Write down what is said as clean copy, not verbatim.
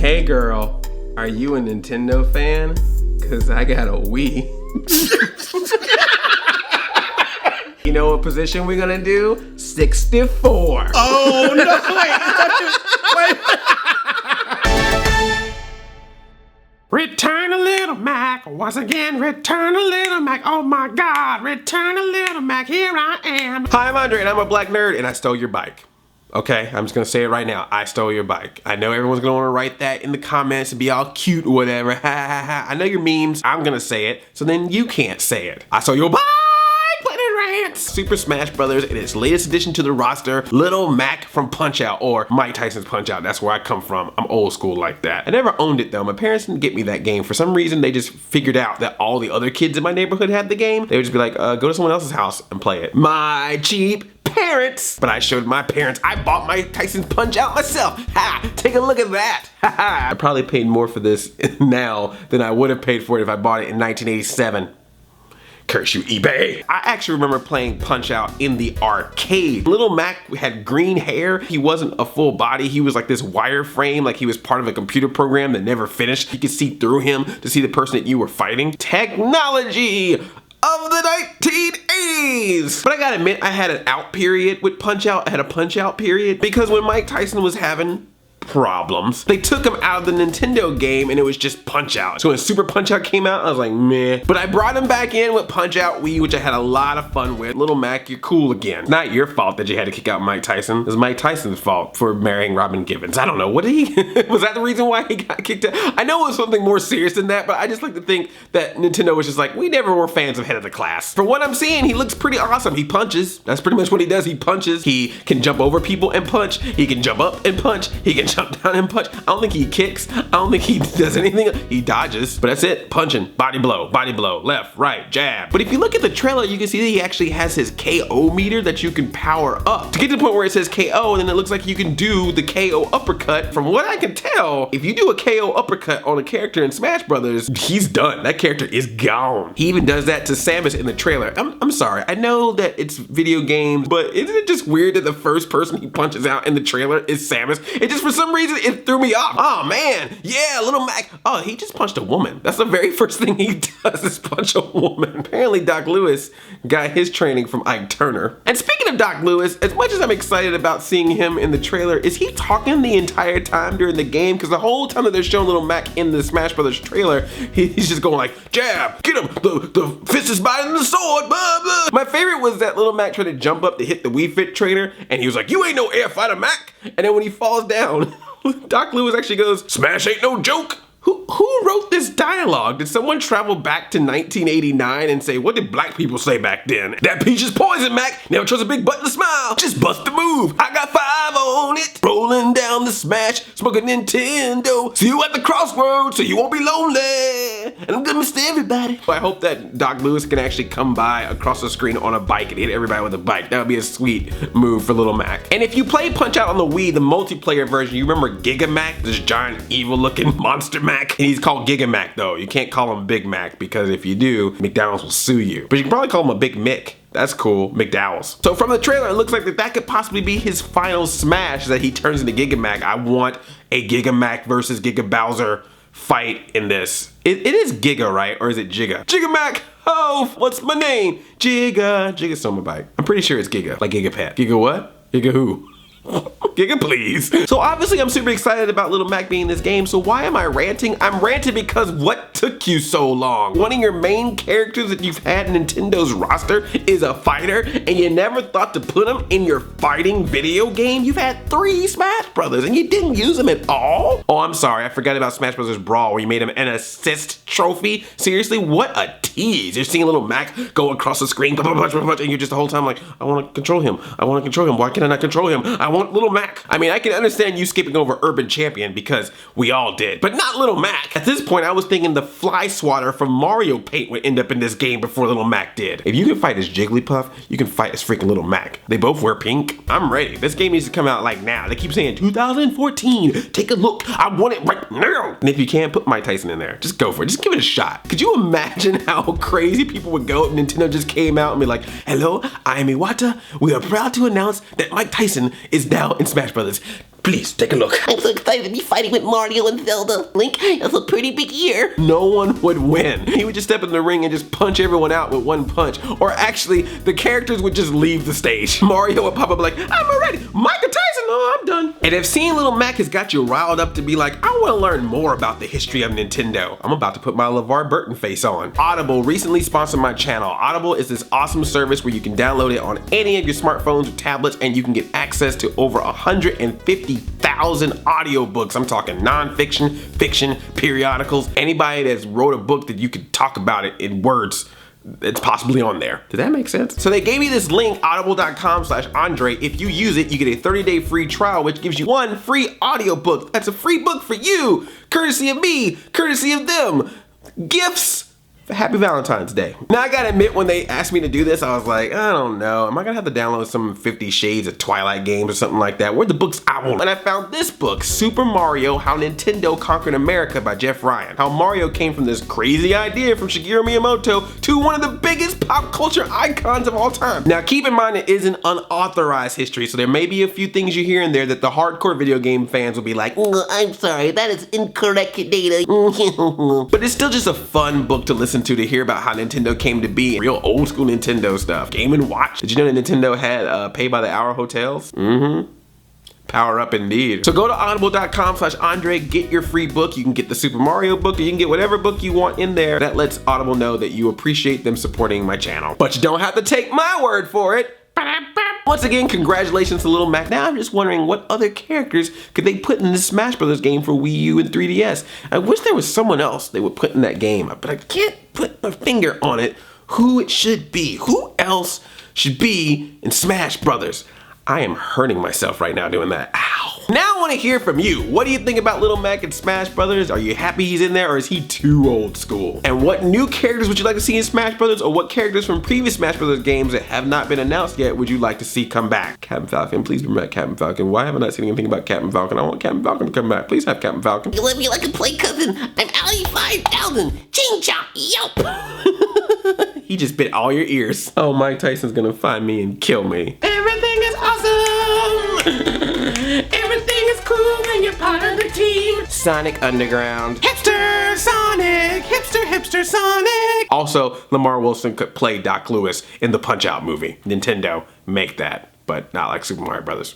Hey girl, are you a Nintendo fan? Cause I got a Wii. You know what position we're gonna do? 64. Oh no, wait. Return a little Mac, once again, return a little Mac. Oh my God, return a little Mac, here I am. Hi, I'm Andre and I'm a black nerd and I stole your bike. Okay, I'm just gonna say it right now. I stole your bike. I know everyone's gonna wanna write that in the comments and be all cute or whatever. Ha ha ha. I know your memes. I'm gonna say it, so then you can't say it. I stole your bike! Rants. Super Smash Brothers in its latest addition to the roster, Little Mac from Punch-Out, or Mike Tyson's Punch-Out. That's where I come from. I'm old school like that. I never owned it though. My parents didn't get me that game. For some reason, they just figured out that all the other kids in my neighborhood had the game. They would just be like, go to someone else's house and play it. My cheap parents. But I showed my parents I bought Mike Tyson's Punch-Out myself. Ha! Take a look at that. Ha ha! I probably paid more for this now than I would have paid for it if I bought it in 1987. Curse you, eBay. I actually remember playing Punch-Out in the arcade. Little Mac had green hair. He wasn't a full body. He was like this wireframe, like he was part of a computer program that never finished. You could see through him to see the person that you were fighting. Technology of the 1980s. But I gotta admit, I had an out period with Punch-Out. I had a Punch-Out period because when Mike Tyson was having problems, they took him out of the Nintendo game and it was just Punch-Out. So when Super Punch-Out came out, I was like, meh. But I brought him back in with Punch-Out Wii, which I had a lot of fun with. Little Mac, you're cool again. Not your fault that you had to kick out Mike Tyson. It was Mike Tyson's fault for marrying Robin Givens. I don't know, what did he, was that the reason why he got kicked out? I know it was something more serious than that, but I just like to think that Nintendo was just like, we never were fans of Head of the Class. For what I'm seeing, he looks pretty awesome. He punches. That's pretty much what he does. He punches. He can jump over people and punch. He can jump up and punch. He can jump down and punch. I don't think he kicks. I don't think he does anything. He dodges, but that's it. Punching, body blow, left, right, jab. But if you look at the trailer, you can see that he actually has his KO meter that you can power up. To get to the point where it says KO, and then it looks like you can do the KO uppercut. From what I can tell, if you do a KO uppercut on a character in Smash Brothers, he's done. That character is gone. He even does that to Samus in the trailer. I'm sorry. I know that it's video games, but isn't it just weird that the first person he punches out in the trailer is Samus? It just, for some reason, it threw me off. Oh man, yeah, Little Mac. Oh, he just punched a woman. That's the very first thing he does is punch a woman. Apparently Doc Lewis got his training from Ike Turner. And speaking of Doc Lewis, as much as I'm excited about seeing him in the trailer, is he talking the entire time during the game? Because the whole time that they're showing Little Mac in the Smash Brothers trailer, he's just going like, jab, get him, the fist is biting the sword, blah, blah. My favorite was that Little Mac tried to jump up to hit the Wii Fit trainer, and he was like, you ain't no air fighter, Mac. And then when he falls down, Doc Lewis actually goes, Smash ain't no joke. Who wrote this dialogue? Did someone travel back to 1989 and say, what did black people say back then? That peach is poison, Mac. Never chose a big button to smile. Just bust the move. I got 5 on it. Rolling down the Smash, smoking Nintendo. See you at the crossroads so you won't be lonely. And I'm gonna miss everybody. I hope that Doc Lewis can actually come by across the screen on a bike and hit everybody with a bike. That would be a sweet move for Little Mac. And if you play Punch-Out on the Wii, the multiplayer version, you remember Giga Mac? This giant evil looking monster Mac? And he's called Giga Mac though. You can't call him Big Mac because if you do, McDonald's will sue you. But you can probably call him a Big Mick. That's cool, McDowell's. So from the trailer, it looks like that could possibly be his final smash that he turns into Giga Mac. I want a Giga Mac versus Giga Bowser fight in this. It is Giga, right? Or is it Giga? Giga Mac! Oh, what's my name? Giga. Giga's on my bike. I'm pretty sure it's Giga. Like Giga Pet. Giga what? Giga who? Giga please. So obviously I'm super excited about Little Mac being in this game, so why am I ranting? I'm ranting because what took you so long? One of your main characters that you've had in Nintendo's roster is a fighter, and you never thought to put him in your fighting video game? You've had 3 Smash Brothers and you didn't use them at all? Oh, I'm sorry, I forgot about Smash Brothers Brawl where you made him an assist trophy. Seriously, what a tease. You're seeing Little Mac go across the screen, and you're just the whole time like, I want to control him. I want to control him. Why can I not control him? I want Little Mac. I mean, I can understand you skipping over Urban Champion because we all did, but not Little Mac. At this point, I was thinking the Fly Swatter from Mario Paint would end up in this game before Little Mac did. If you can fight as Jigglypuff, you can fight as freaking Little Mac. They both wear pink. I'm ready. This game needs to come out like now. They keep saying 2014. Take a look. I want it right now. And if you can't, put Mike Tyson in there. Just go for it. Just give it a shot. Could you imagine how crazy people would go if Nintendo just came out and be like, hello, I am Iwata. We are proud to announce that Mike Tyson is now in Smash Brothers. Please, take a look. I'm so excited to be fighting with Mario and Zelda. Link, that's a pretty big ear. No one would win. He would just step in the ring and just punch everyone out with one punch. Or actually, the characters would just leave the stage. Mario would pop up like, I'm ready. Micah Tyson, oh, I'm done. And if seeing Little Mac has got you riled up to be like, I want to learn more about the history of Nintendo, I'm about to put my LeVar Burton face on. Audible recently sponsored my channel. Audible is this awesome service where you can download it on any of your smartphones or tablets and you can get access to over 150,000 audiobooks. I'm talking non-fiction, fiction, periodicals. Anybody that's wrote a book that you could talk about it in words, it's possibly on there. Did that make sense? So they gave me this link, audible.com/Andre. If you use it, you get a 30-day free trial, which gives you one free audiobook. That's a free book for you, courtesy of me, courtesy of them. Gifts. Happy Valentine's Day. Now I gotta admit, when they asked me to do this, I was like, I don't know. Am I gonna have to download some 50 Shades of Twilight games or something like that? Where are the books I want? And I found this book, Super Mario, How Nintendo Conquered America by Jeff Ryan. How Mario came from this crazy idea from Shigeru Miyamoto to one of the biggest pop culture icons of all time. Now keep in mind, it is an unauthorized history, so there may be a few things you hear in there that the hardcore video game fans will be like, I'm sorry, that is incorrect data. but it's still just a fun book to listen to hear about how Nintendo came to be. Real old school Nintendo stuff. Game & Watch. Did you know that Nintendo had pay by the hour hotels? Power up indeed. So go to audible.com/Andre, get your free book. You can get the Super Mario book, or you can get whatever book you want in there. That lets Audible know that you appreciate them supporting my channel. But you don't have to take my word for it. Once again, congratulations to Little Mac. Now I'm just wondering, what other characters could they put in this Smash Brothers game for Wii U and 3DS? I wish there was someone else they would put in that game, but I can't put my finger on it who it should be. Who else should be in Smash Brothers? I am hurting myself right now doing that. Ow. Now I want to hear from you. What do you think about Little Mac and Smash Brothers? Are you happy he's in there, or is he too old school? And what new characters would you like to see in Smash Brothers, or what characters from previous Smash Brothers games that have not been announced yet would you like to see come back? Captain Falcon, please bring back Captain Falcon. Why haven't I seen anything about Captain Falcon? I want Captain Falcon to come back. Please have Captain Falcon. You let me like a play cousin. I'm Ali 5000. Ching chop, yup. He just bit all your ears. Oh, Mike Tyson's gonna find me and kill me. Everything is awesome. Everything is cool when you're part of the team. Sonic Underground. Hipster Sonic. Hipster Sonic. Also, Lamar Wilson could play Doc Lewis in the Punch-Out movie. Nintendo, make that, but not like Super Mario Brothers.